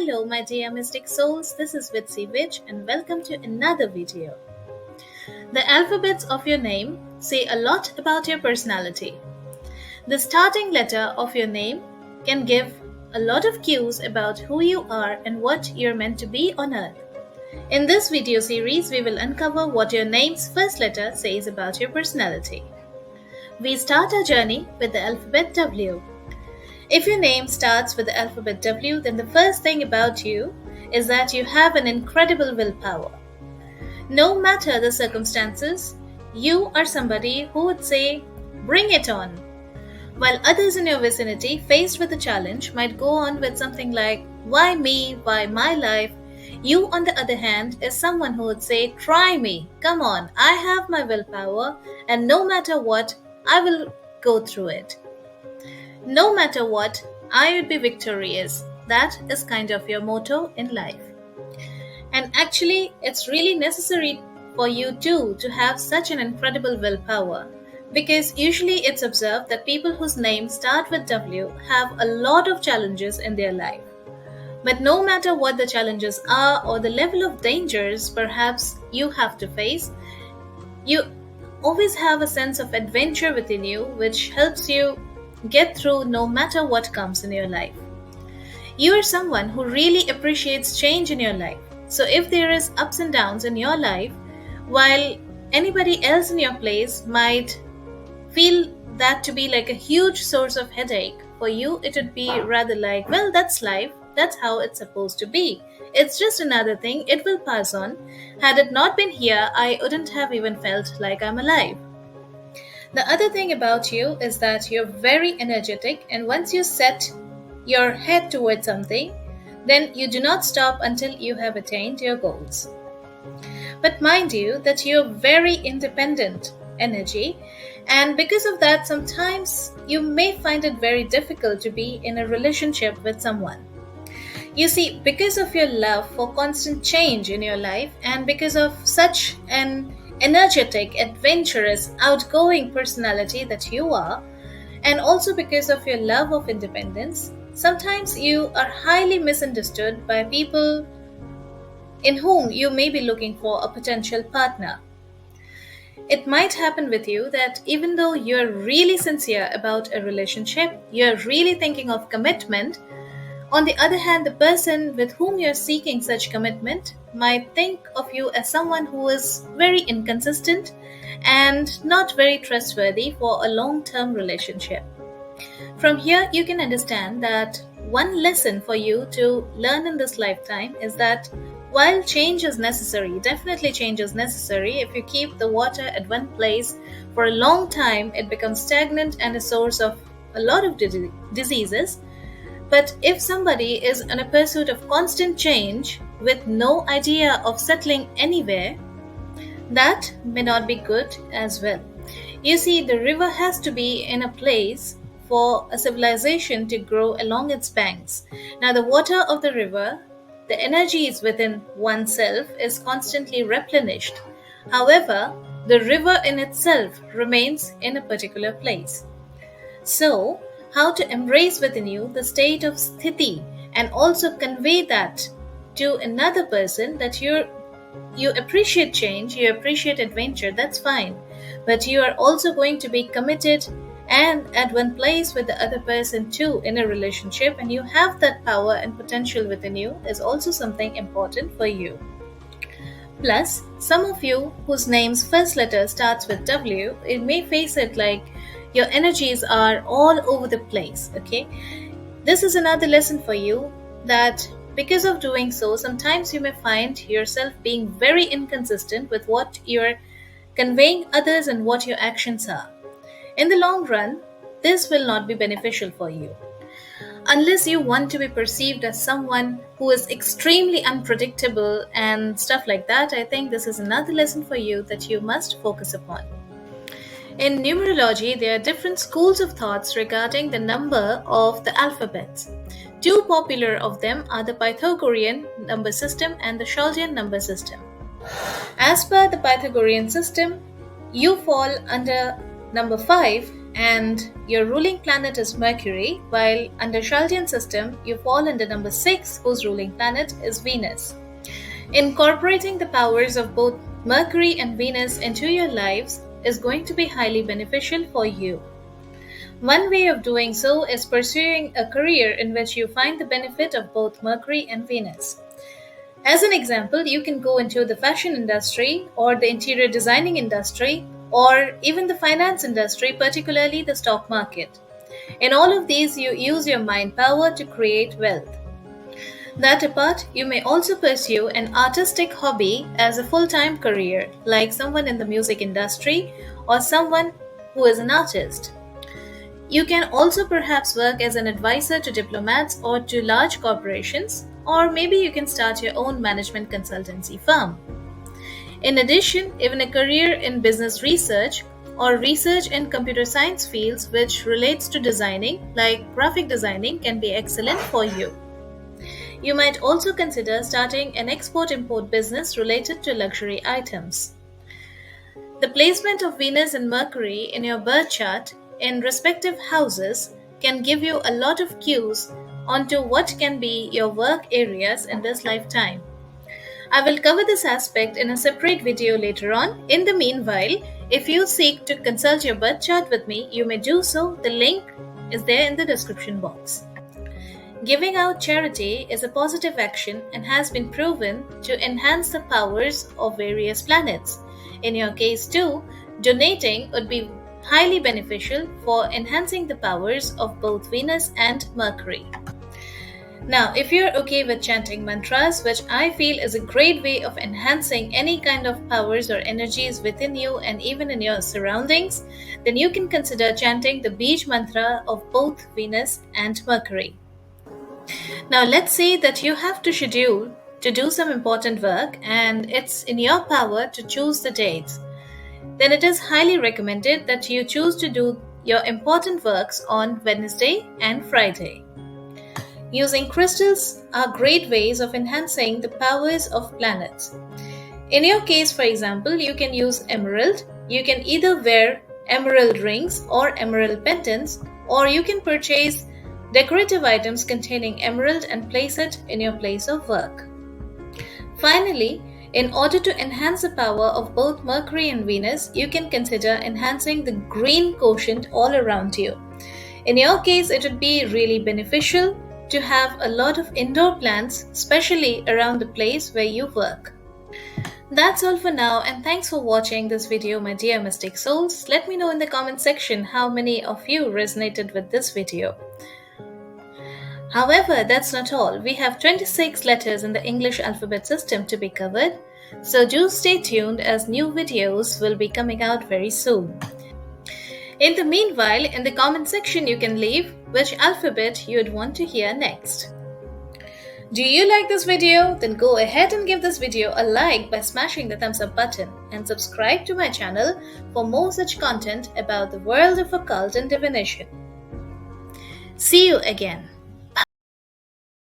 Hello my dear mystic souls, this is Beej and welcome to another video. The alphabets of your name say a lot about your personality. The starting letter of your name can give a lot of cues about who you are and what you're meant to be on earth. In this video series, we will uncover what your name's first letter says about your personality. We start our journey with the alphabet W. If your name starts with the alphabet W, then the first thing about you is that you have an incredible willpower. No matter the circumstances, you are somebody who would say, "Bring it on." While others in your vicinity, faced with a challenge, might go on with something like, "Why me? Why my life?" You, on the other hand, is someone who would say, "Try me. Come on, I have my willpower, and no matter what, I will go through it. No matter what, I would be victorious." That is kind of your motto in life. And actually, it's really necessary for you too to have such an incredible willpower, because usually it's observed that people whose names start with W have a lot of challenges in their life. But no matter what the challenges are or the level of dangers perhaps you have to face, you always have a sense of adventure within you which helps you get through no matter what comes in your life. You are someone who really appreciates change in your life. So if there is ups and downs in your life, while anybody else in your place might feel that to be like a huge source of headache, for you it would be rather like, well, that's life, that's how it's supposed to be. It's just another thing, it will pass on. Had it not been here, I wouldn't have even felt like I'm alive. The other thing about you is that you're very energetic, and once you set your head towards something, then you do not stop until you have attained your goals. But mind you that you're very independent energy, and because of that, sometimes you may find it very difficult to be in a relationship with someone. You see, because of your love for constant change in your life, and because of such an energetic, adventurous, outgoing personality that you are, and also because of your love of independence, sometimes you are highly misunderstood by people in whom you may be looking for a potential partner. It might happen with you that even though you're really sincere about a relationship, you're really thinking of commitment, on the other hand, the person with whom you're seeking such commitment might think of you as someone who is very inconsistent and not very trustworthy for a long-term relationship. From here, you can understand that one lesson for you to learn in this lifetime is that while change is necessary, definitely change is necessary, if you keep the water at one place for a long time, it becomes stagnant and a source of a lot of diseases. But if somebody is in a pursuit of constant change with no idea of settling anywhere, that may not be good as well. You see, the river has to be in a place for a civilization to grow along its banks. Now, the water of the river, the energies within oneself is constantly replenished. However, the river in itself remains in a particular place. So, how to embrace within you the state of sthiti and also convey that to another person that you appreciate change, you appreciate adventure, that's fine. But you are also going to be committed and at one place with the other person too in a relationship, and you have that power and potential within you is also something important for you. Plus, some of you whose name's first letter starts with W, it may face it like your energies are all over the place, okay? This is another lesson for you that because of doing so, sometimes you may find yourself being very inconsistent with what you're conveying others and what your actions are. In the long run, this will not be beneficial for you. Unless you want to be perceived as someone who is extremely unpredictable and stuff like that, I think this is another lesson for you that you must focus upon. In numerology, there are different schools of thoughts regarding the number of the alphabets. Two popular of them are the Pythagorean number system and the Chaldean number system. As per the Pythagorean system, you fall under number 5 and your ruling planet is Mercury, while under Chaldean system you fall under number 6, whose ruling planet is Venus. Incorporating the powers of both Mercury and Venus into your lives is going to be highly beneficial for you. One way of doing so is pursuing a career in which you find the benefit of both Mercury and Venus. As an example, you can go into the fashion industry or the interior designing industry or even the finance industry, particularly the stock market. In all of these, you use your mind power to create wealth. That apart, you may also pursue an artistic hobby as a full-time career, like someone in the music industry or someone who is an artist. You can also perhaps work as an advisor to diplomats or to large corporations, or maybe you can start your own management consultancy firm. In addition, even a career in business research or research in computer science fields which relates to designing, like graphic designing, can be excellent for you. You might also consider starting an export-import business related to luxury items. The placement of Venus and Mercury in your birth chart in respective houses can give you a lot of cues onto what can be your work areas in this lifetime. I will cover this aspect in a separate video later on. In the meanwhile, if you seek to consult your birth chart with me, you may do so. The link is there in the description box. Giving out charity is a positive action and has been proven to enhance the powers of various planets. In your case too, donating would be highly beneficial for enhancing the powers of both Venus and Mercury. Now, if you're okay with chanting mantras, which I feel is a great way of enhancing any kind of powers or energies within you and even in your surroundings, then you can consider chanting the Beej mantra of both Venus and Mercury. Now, let's say that you have to schedule to do some important work and it's in your power to choose the dates. Then it is highly recommended that you choose to do your important works on Wednesday and Friday. Using crystals are great ways of enhancing the powers of planets. In your case, for example, you can use emerald. You can either wear emerald rings or emerald pendants, or you can purchase decorative items containing emerald and place it in your place of work. Finally, in order to enhance the power of both Mercury and Venus, you can consider enhancing the green quotient all around you. In your case, it would be really beneficial to have a lot of indoor plants, especially around the place where you work. That's all for now, and thanks for watching this video, my dear mystic souls. Let me know in the comment section how many of you resonated with this video. However, that's not all. We have 26 letters in the English alphabet system to be covered, so do stay tuned as new videos will be coming out very soon. In the meanwhile, in the comment section you can leave which alphabet you would want to hear next. Do you like this video? Then go ahead and give this video a like by smashing the thumbs up button and subscribe to my channel for more such content about the world of occult and divination. See you again.